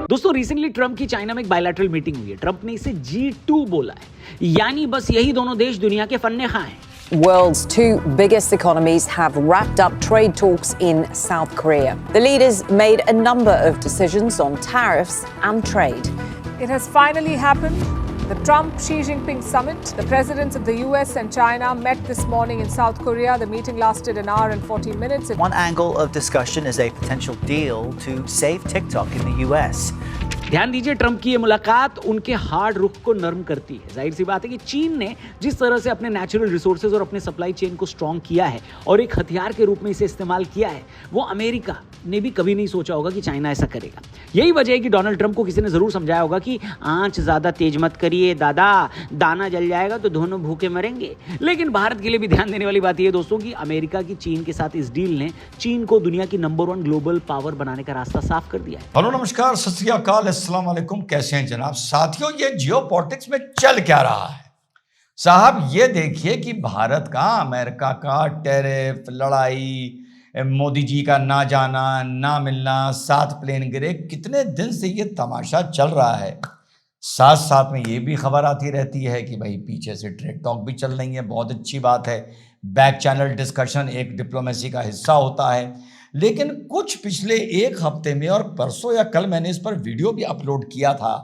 दोस्तों recently Trump की China में एक बायलैटरल मीटिंग हुई है। ट्रंप ने इसे G2 बोला है, यानी बस यही दोनों देश दुनिया के फन्ने खां हैं। World's two biggest economies have wrapped up trade talks in South Korea. The leaders made a number of decisions on tariffs and trade. It has finally happened. The Trump-Xi Jinping summit. The presidents of the US and China met this morning in South Korea. The meeting lasted an hour and 40 minutes. One angle of discussion is a potential deal to save TikTok in the US. ध्यान दीजिए, Trump की ये मुलाकात उनके hard रुख को नरम करती है। जाहिर सी बात है कि चीन ने जिस तरह से अपने नेचुरल रिसोर्सेज और अपने सप्लाई चेन को स्ट्रॉन्ग किया है और एक हथियार के रूप में इसे इस्तेमाल किया है, वो अमेरिका ने भी कभी नहीं सोचा होगा कि चाइना ऐसा करेगा। यही वजह है कि डोनाल्ड ट्रंप को किसी ने जरूर समझाया होगा कि आंच ज्यादा तेज मत करिए दादा, दाना जल जाएगा तो दोनों भूखे मरेंगे। लेकिन भारत के लिए भी ध्यान देने वाली बात यह दोस्तों कि अमेरिका की चीन के साथ इस डील ने चीन को दुनिया की नंबर 1 ग्लोबल पावर बनाने का रास्ता साफ कर दिया है। हेलो नमस्कार, सत श्री अकाल, अस्सलाम वालेकुम। कैसे हैं जनाब? साथियों, ये जियोपॉलिटिक्स में चल क्या रहा है साहब? ये देखिए कि भारत का, अमेरिका का टैरिफ, लड़ाई, मोदी जी का ना जाना ना मिलना, 7 प्लेन गिरे, कितने दिन से ये तमाशा चल रहा है। साथ साथ में ये भी खबर आती रहती है कि भाई पीछे से ट्रेड टॉक भी चल रही है। बहुत अच्छी बात है, बैक चैनल डिस्कशन एक डिप्लोमेसी का हिस्सा होता है। लेकिन कुछ पिछले एक हफ्ते में और परसों या कल मैंने इस पर वीडियो भी अपलोड किया था,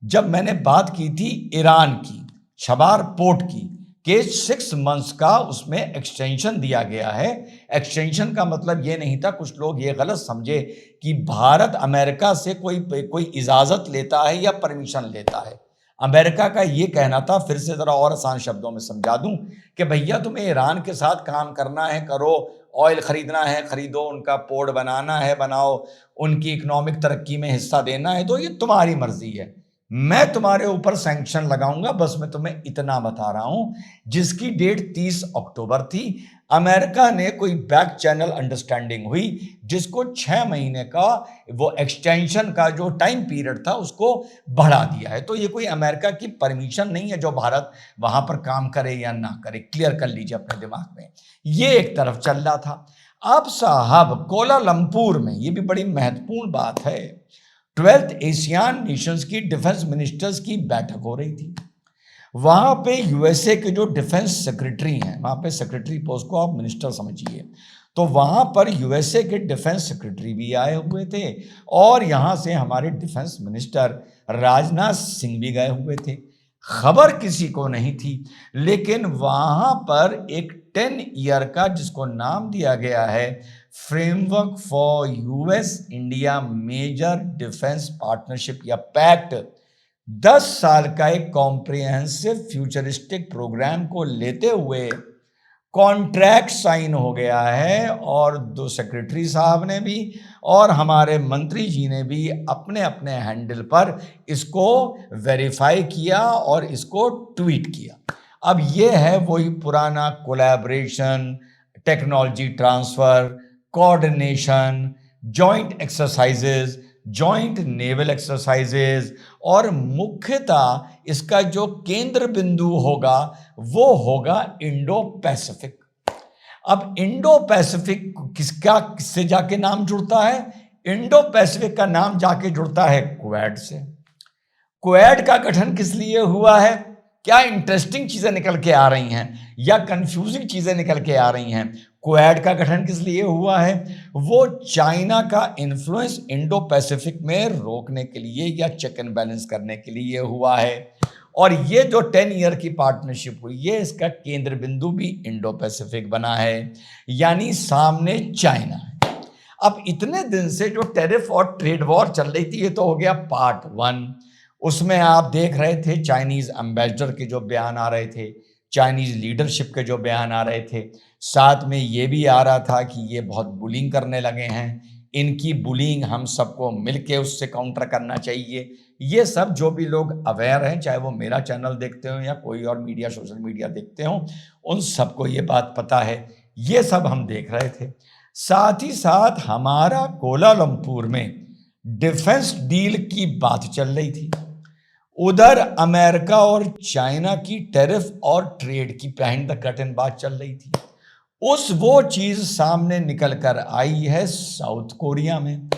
जब मैंने बात की थी ईरान की छबार पोर्ट की, कि 6 मंथ्स का उसमें एक्सटेंशन दिया गया है। एक्सटेंशन का मतलब ये नहीं था, कुछ लोग ये गलत समझे कि भारत अमेरिका से कोई इजाज़त लेता है या परमिशन लेता है। अमेरिका का ये कहना था, फिर से ज़रा और आसान शब्दों में समझा दूं, कि भैया तुम्हें ईरान के साथ काम करना है करो, ऑयल ख़रीदना है खरीदो, उनका पोर्ट बनाना है बनाओ, उनकी इकोनॉमिक तरक्की में हिस्सा देना है तो ये तुम्हारी मर्जी है, मैं तुम्हारे ऊपर सैंक्शन लगाऊंगा, बस मैं तुम्हें इतना बता रहा हूं। जिसकी डेट 30 अक्टूबर थी, अमेरिका ने कोई बैक चैनल अंडरस्टैंडिंग हुई जिसको 6 महीने का वो एक्सटेंशन का जो टाइम पीरियड था उसको बढ़ा दिया है। तो ये कोई अमेरिका की परमिशन नहीं है जो भारत वहां पर काम करे या ना करे, क्लियर कर लीजिए अपने दिमाग में। ये एक तरफ चल रहा था। अब साहब कोलालंपुर में, ये भी बड़ी महत्वपूर्ण बात है, 12th एशियान नेशंस की डिफेंस मिनिस्टर्स की बैठक हो रही थी। वहां पे यूएसए के जो डिफेंस सेक्रेटरी हैं, वहां पे सेक्रेटरी पोस्ट को आप मिनिस्टर समझिए, तो वहां पर यूएसए के डिफेंस सेक्रेटरी भी आए हुए थे और यहां से हमारे डिफेंस मिनिस्टर राजनाथ सिंह भी गए हुए थे। खबर किसी को नहीं थी, लेकिन वहां पर एक 10 ईयर का, जिसको नाम दिया गया है framework for US India major defence partnership या पैक्ट, 10 साल का एक कॉम्प्रिहेंसिव फ्यूचरिस्टिक प्रोग्राम को लेते हुए कॉन्ट्रैक्ट साइन हो गया है। और 2 सेक्रेटरी साहब ने भी और हमारे मंत्री जी ने भी अपने अपने हैंडल पर इसको वेरीफाई किया और इसको ट्वीट किया। अब ये है वही पुराना collaboration, technology transfer, coordination, joint exercises, joint naval exercises, और मुख्यतः इसका जो केंद्र बिंदु होगा वो होगा इंडो पैसिफिक। अब इंडो पैसिफिक किससे जाके नाम जुड़ता है? इंडो पैसिफिक का नाम जाके जुड़ता है क्वाड से। क्वाड का गठन किस लिए हुआ है? क्या इंटरेस्टिंग चीजें निकल के आ रही हैं या कंफ्यूजिंग चीजें निकल के आ रही हैं? क्वाड का गठन किस लिए हुआ है? वो चाइना का इन्फ्लुएंस इंडो पैसिफिक में रोकने के लिए या चेक एंड बैलेंस करने के लिए हुआ है। और ये जो 10 ईयर की पार्टनरशिप हुई है, इसका केंद्र बिंदु भी इंडो पैसिफिक बना है, यानी सामने चाइना है। अब इतने दिन से जो टैरिफ और ट्रेड वॉर चल रही थी, ये तो हो गया पार्ट 1। उसमें आप देख रहे थे चाइनीज एम्बेसडर के जो बयान आ रहे थे, चाइनीज लीडरशिप के जो बयान आ रहे थे, साथ में ये भी आ रहा था कि ये बहुत बुलिंग करने लगे हैं, इनकी बुलिंग हम सबको मिलके उससे काउंटर करना चाहिए। ये सब जो भी लोग अवेयर हैं, चाहे वो मेरा चैनल देखते हो या कोई और मीडिया, सोशल मीडिया देखते हो, उन सबको ये बात पता है। ये सब हम देख रहे थे। साथ ही साथ हमारा कोलालंपुर में डिफेंस डील की बात चल रही थी। उधर अमेरिका और चाइना की टैरिफ और ट्रेड की बिहाइंड द कर्टन बात चल रही थी। वो चीज सामने निकल कर आई है साउथ कोरिया में।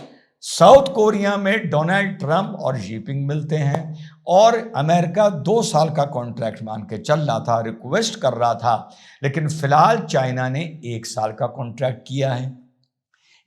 साउथ कोरिया में डोनाल्ड ट्रंप और जिनपिंग मिलते हैं और अमेरिका 2 साल का कॉन्ट्रैक्ट मान के चल रहा था, रिक्वेस्ट कर रहा था, लेकिन फिलहाल चाइना ने 1 साल का कॉन्ट्रैक्ट किया है।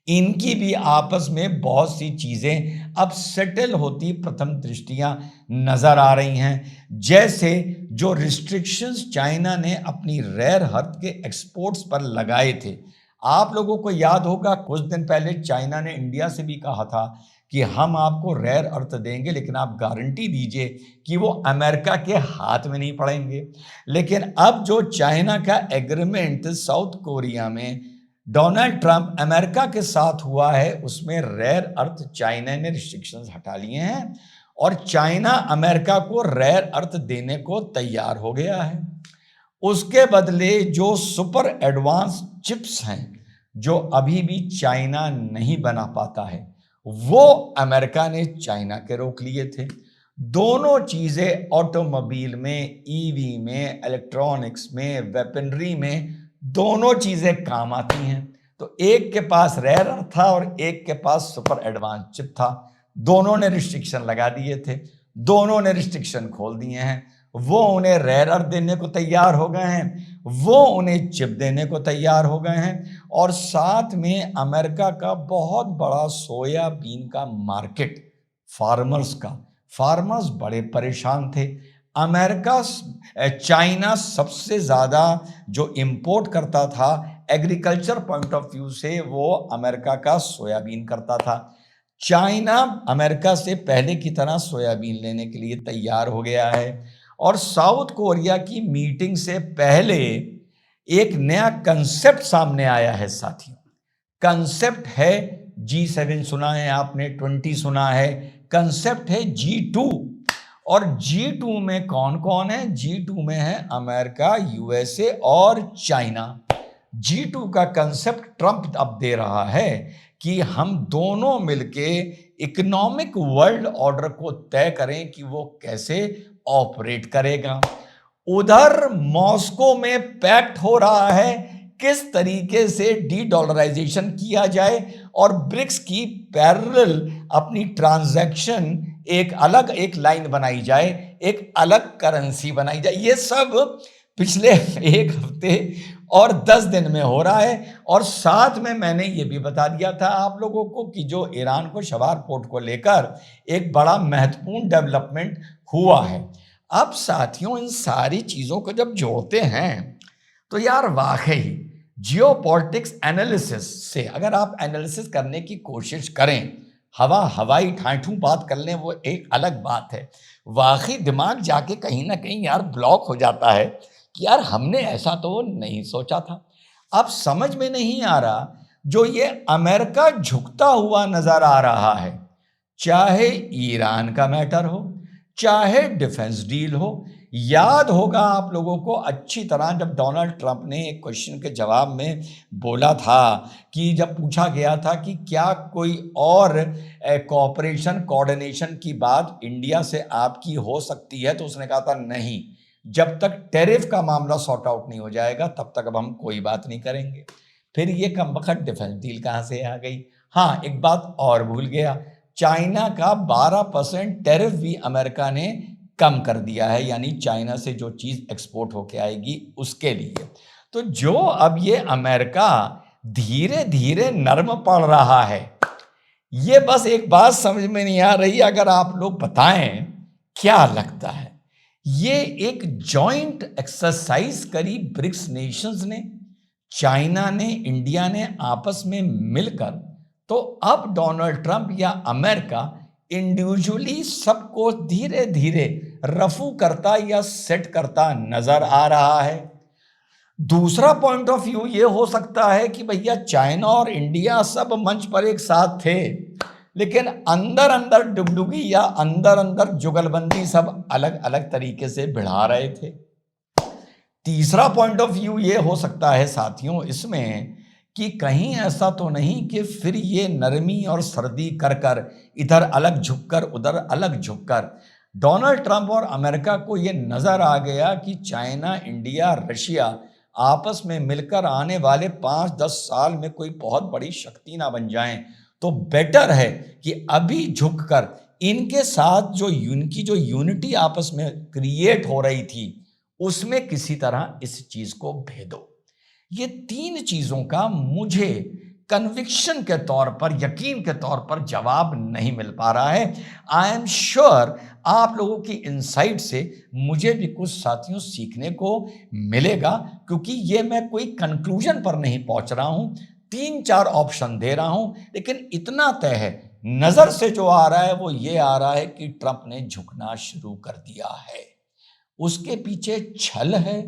इनकी भी आपस में बहुत सी चीजें अब सेटल होती प्रथम दृष्टिया नजर आ रही हैं। जैसे जो रिस्ट्रिक्शंस चाइना ने अपनी रेयर अर्थ के एक्सपोर्ट्स पर लगाए थे, आप लोगों को याद होगा कुछ दिन पहले चाइना ने इंडिया से भी कहा था कि हम आपको रेयर अर्थ देंगे, लेकिन आप गारंटी दीजिए कि वो अमेरिका के हाथ में नहीं पड़ेंगे। लेकिन अब जो चाइना का एग्रीमेंट साउथ कोरिया में डोनाल्ड ट्रंप अमेरिका के साथ हुआ है, उसमें रेयर अर्थ चाइना ने रिस्ट्रिक्शंस हटा लिए हैं और चाइना अमेरिका को रेयर अर्थ देने को तैयार हो गया है। उसके बदले जो सुपर एडवांस चिप्स हैं जो अभी भी चाइना नहीं बना पाता है, वो अमेरिका ने चाइना के रोक लिए थे। दोनों चीजें ऑटोमोबाइल में, ईवी में, इलेक्ट्रॉनिक्स में, वेपनरी में, दोनों चीजें काम आती हैं। तो एक के पास रेयर अर्थ था और एक के पास सुपर एडवांस चिप था। दोनों ने रिस्ट्रिक्शन लगा दिए थे, दोनों ने रिस्ट्रिक्शन खोल दिए हैं। वो उन्हें रेयर अर्थ देने को तैयार हो गए हैं, वो उन्हें चिप देने को तैयार हो गए हैं, और साथ में अमेरिका का बहुत बड़ा सोयाबीन का मार्केट, फार्मर्स बड़े परेशान थे। अमेरिका चाइना सबसे ज़्यादा जो इंपोर्ट करता था एग्रीकल्चर पॉइंट ऑफ व्यू से, वो अमेरिका का सोयाबीन करता था। चाइना अमेरिका से पहले की तरह सोयाबीन लेने के लिए तैयार हो गया है और साउथ कोरिया की मीटिंग से पहले एक नया कंसेप्ट सामने आया है साथियों। कंसेप्ट है G7 सुना है आपने, 20 सुना है, कंसेप्ट है G2। और G2 में कौन कौन है? G2 में है अमेरिका, USA और चाइना। G2 का कंसेप्ट ट्रंप अब दे रहा है कि हम दोनों मिलके इकोनॉमिक वर्ल्ड ऑर्डर को तय करें कि वो कैसे ऑपरेट करेगा। उधर मॉस्को में पैक्ट हो रहा है किस तरीके से डी-डॉलराइजेशन किया जाए और ब्रिक्स की पैरेलल अपनी ट्रांजैक्शन एक लाइन बनाई जाए, एक अलग करेंसी बनाई जाए। ये सब पिछले 1 हफ्ते और 10 दिन में हो रहा है। और साथ में मैंने ये भी बता दिया था आप लोगों को कि जो ईरान को शबार पोर्ट को लेकर एक बड़ा महत्वपूर्ण डेवलपमेंट हुआ है। अब साथियों इन सारी चीज़ों को जब जोड़ते हैं तो यार वाकई जियोपॉलिटिक्स एनालिसिस से अगर आप एनालिसिस करने की कोशिश करें, हवाई ठाठू बात कर लें, वो एक अलग बात है। वाकई दिमाग जाके कहीं ना कहीं यार ब्लॉक हो जाता है कि यार हमने ऐसा तो नहीं सोचा था। अब समझ में नहीं आ रहा जो ये अमेरिका झुकता हुआ नजर आ रहा है, चाहे ईरान का मैटर हो, चाहे डिफेंस डील हो। याद होगा आप लोगों को अच्छी तरह जब डोनाल्ड ट्रंप ने एक क्वेश्चन के जवाब में बोला था कि जब पूछा गया था कि क्या कोई और कोऑपरेशन कोऑर्डिनेशन की बात इंडिया से आपकी हो सकती है, तो उसने कहा था नहीं, जब तक टैरिफ का मामला सॉर्ट आउट नहीं हो जाएगा तब तक अब हम कोई बात नहीं करेंगे। फिर ये कमबख्त डिफेंस डील कहाँ से आ गई। हाँ, एक बात और भूल गया, चाइना का 12% टैरिफ भी अमेरिका ने कम कर दिया है, यानी चाइना से जो चीज़ एक्सपोर्ट होके आएगी उसके लिए। तो जो अब ये अमेरिका धीरे धीरे नर्म पड़ रहा है, ये बस एक बात समझ में नहीं आ रही, अगर आप लोग बताएं क्या लगता है। ये एक जॉइंट एक्सरसाइज करी ब्रिक्स नेशंस ने, चाइना ने, इंडिया ने आपस में मिलकर। तो अब डोनाल्ड ट्रंप या अमेरिका इंडिविजुअली सबको धीरे धीरे रफू करता या सेट करता नजर आ रहा है। दूसरा पॉइंट ऑफ व्यू ये हो सकता है कि भैया चाइना और इंडिया सब मंच पर एक साथ थे, लेकिन अंदर अंदर डुगडुगी या अंदर अंदर जुगलबंदी सब अलग अलग तरीके से भिड़ा रहे थे। तीसरा पॉइंट ऑफ व्यू ये हो सकता है साथियों इसमें कि कहीं ऐसा तो नहीं कि फिर ये नरमी और सर्दी कर कर इधर अलग झुककर उधर अलग झुककर डोनाल्ड ट्रंप और अमेरिका को ये नजर आ गया कि चाइना, इंडिया, रशिया आपस में मिलकर आने वाले 5-10 साल में कोई बहुत बड़ी शक्ति ना बन जाएं, तो बेटर है कि अभी झुककर इनके साथ जो इनकी जो यूनिटी आपस में क्रिएट हो रही थी उसमें किसी तरह इस चीज को भेदो। ये 3 चीजों का मुझे कन्विक्शन के तौर पर, यकीन के तौर पर जवाब नहीं मिल पा रहा है। आई एम श्योर आप लोगों की इनसाइट से मुझे भी कुछ साथियों सीखने को मिलेगा, क्योंकि ये मैं कोई कंक्लूजन पर नहीं पहुंच रहा हूं, 3-4 ऑप्शन दे रहा हूं, लेकिन इतना तय है, नजर से जो आ रहा है वो ये आ रहा है कि ट्रंप ने झुकना शुरू कर दिया है। उसके पीछे छल है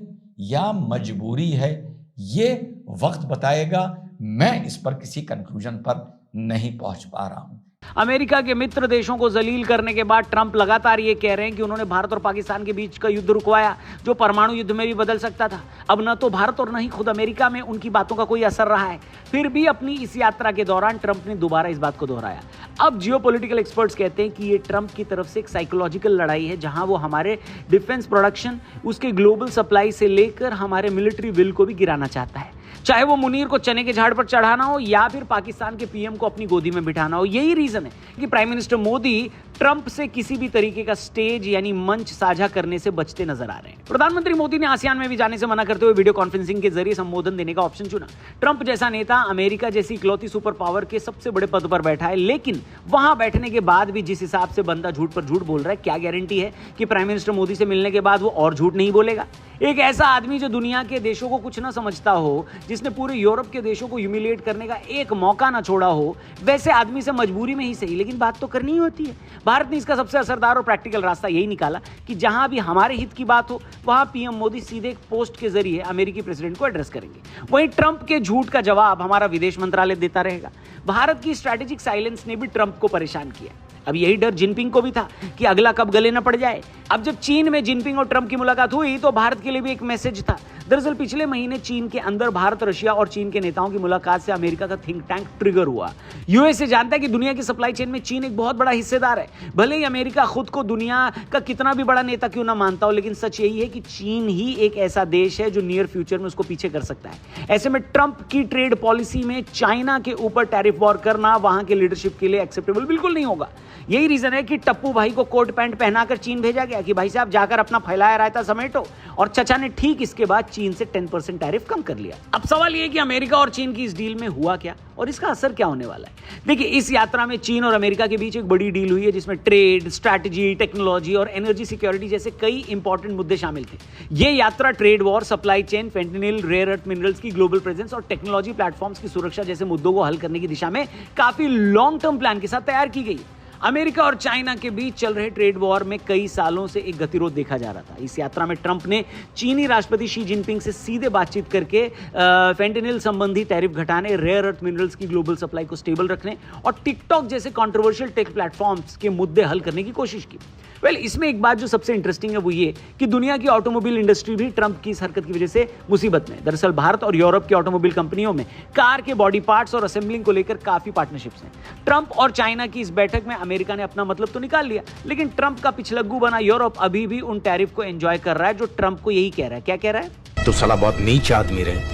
या मजबूरी है, ये वक्त बताएगा। मैं इस पर किसी कंक्लूजन पर नहीं पहुंच पा रहा हूं। अमेरिका के मित्र देशों को जलील करने के बाद ट्रंप लगातार ये कह रहे हैं कि उन्होंने भारत और पाकिस्तान के बीच का युद्ध रुकवाया, जो परमाणु युद्ध में भी बदल सकता था। अब न तो भारत और न ही खुद अमेरिका में उनकी बातों का कोई असर रहा है। फिर भी अपनी इस यात्रा के दौरान ट्रंप ने दोबारा इस बात को दोहराया। अब जियोपॉलिटिकल एक्सपर्ट्स कहते हैं कि ये ट्रंप की तरफ से एक साइकोलॉजिकल लड़ाई है, जहां वो हमारे डिफेंस प्रोडक्शन, उसके ग्लोबल सप्लाई से लेकर हमारे मिलिट्री विल को भी गिराना चाहता है। चाहे वो मुनीर को चने के झाड़ पर चढ़ाना हो या फिर पाकिस्तान के पीएम को अपनी गोदी में बिठाना हो। यही रीजन है कि प्राइम मिनिस्टर मोदी ट्रंप से किसी भी तरीके का स्टेज यानी मंच साझा करने से बचते नजर आ रहे हैं। प्रधानमंत्री मोदी ने आसियान में भी जाने से मना करते हुए वीडियो कॉन्फ्रेंसिंग के जरिए संबोधन देने का ऑप्शन चुना। ट्रंप जैसा नेता अमेरिका जैसी इकलौती सुपर पावर के सबसे बड़े पद पर बैठा है, लेकिन वहां बैठने के बाद भी जिस हिसाब से बंदा झूठ पर झूठ बोल रहा है, क्या गारंटी है कि प्राइम मिनिस्टर मोदी से मिलने के बाद वो और झूठ नहीं बोलेगा। एक ऐसा आदमी जो दुनिया के देशों को कुछ ना समझता हो, जिसने पूरे यूरोप के देशों को ह्यूमिलिएट करने का एक मौका ना छोड़ा हो, वैसे आदमी से मजबूरी में ही सही लेकिन बात तो करनी ही होती है। भारत ने इसका सबसे असरदार और प्रैक्टिकल रास्ता यही निकाला कि जहां भी हमारे हित की बात हो वहां पीएम मोदी सीधे एक पोस्ट के जरिए अमेरिकी प्रेसिडेंट को एड्रेस करेंगे। वहीं ट्रंप के झूठ का जवाब हमारा विदेश मंत्रालय देता रहेगा। भारत की स्ट्रैटेजिक साइलेंस ने भी ट्रंप को परेशान किया। अब यही डर जिनपिंग को भी था कि अगला कब गले न पड़ जाए। अब जब चीन में जिनपिंग और ट्रंप की मुलाकात हुई तो भारत के लिए भी एक मैसेज था। दरअसल पिछले महीने चीन के अंदर भारत, रशिया और चीन के नेताओं की मुलाकात से अमेरिका का थिंक टैंक ट्रिगर हुआ। यूएसए जानता है कि दुनिया की सप्लाई चेन में चीन एक बहुत बड़ा हिस्सेदार है। भले ही अमेरिका खुद को दुनिया का कितना भी बड़ा नेता क्यों ना मानता हो, लेकिन सच यही है कि चीन ही एक ऐसा देश है जो नियर फ्यूचर में उसको पीछे कर सकता है। ऐसे में ट्रंप की ट्रेड पॉलिसी में चाइना के ऊपर टैरिफ वॉर करना वहां के लीडरशिप के लिए एक्सेप्टेबल बिल्कुल नहीं होगा। यही रीजन है कि टप्पू भाई को कोट पैंट पहनाकर चीन भेजा गया कि भाई साहब जाकर अपना फैलाया रायता समेटो, और चचा ने ठीक इसके बाद चीन से 10% टैरिफ कम कर लिया। अब सवाल यह कि अमेरिका और चीन की इस डील में हुआ क्या और इसका असर क्या होने वाला है। देखिए, इस यात्रा में चीन और अमेरिका के बीच एक बड़ी डील हुई है जिसमें ट्रेड, स्ट्रैटेजी, टेक्नोलॉजी और एनर्जी सिक्योरिटी जैसे कई इंपॉर्टेंट मुद्दे शामिल थे। यह यात्रा trade war, supply chain, fentanyl, rare earth minerals की ग्लोबल प्रेजेंस और टेक्नोलॉजी प्लेटफॉर्म्स की सुरक्षा जैसे मुद्दों को हल करने की दिशा में काफी लॉन्ग टर्म प्लान के साथ तैयार की गई। अमेरिका और चाइना के बीच चल रहे ट्रेड वॉर में कई सालों से एक गतिरोध देखा जा रहा था। इस यात्रा में ट्रंप ने चीनी राष्ट्रपति शी जिनपिंग से सीधे बातचीत करके फेंटेनिल संबंधी टैरिफ घटाने, रेयर अर्थ मिनरल्स की ग्लोबल सप्लाई को स्टेबल रखने और टिकटॉक जैसे कंट्रोवर्शियल टेक प्लेटफॉर्म्स के मुद्दे हल करने की कोशिश की। इसमें एक बात जो सबसे इंटरेस्टिंग है वो ये कि दुनिया की ऑटोमोबाइल इंडस्ट्री भी ट्रंप की इस हरकत की वजह से मुसीबत में। दरअसल भारत और यूरोप की ऑटोमोबाइल कंपनियों में कार के बॉडी पार्ट्स और असेंबलिंग को लेकर काफी पार्टनरशिप्स हैं। ट्रंप और चाइना की इस बैठक में अमेरिका ने अपना मतलब तो निकाल लिया, लेकिन ट्रंप का पिछलग्गू बना यूरोप अभी भी उन टैरिफ को एंजॉय कर रहा है जो ट्रंप को यही कह रहा है। क्या कह रहा है? तो साला बहुत नीच आदमी रहे।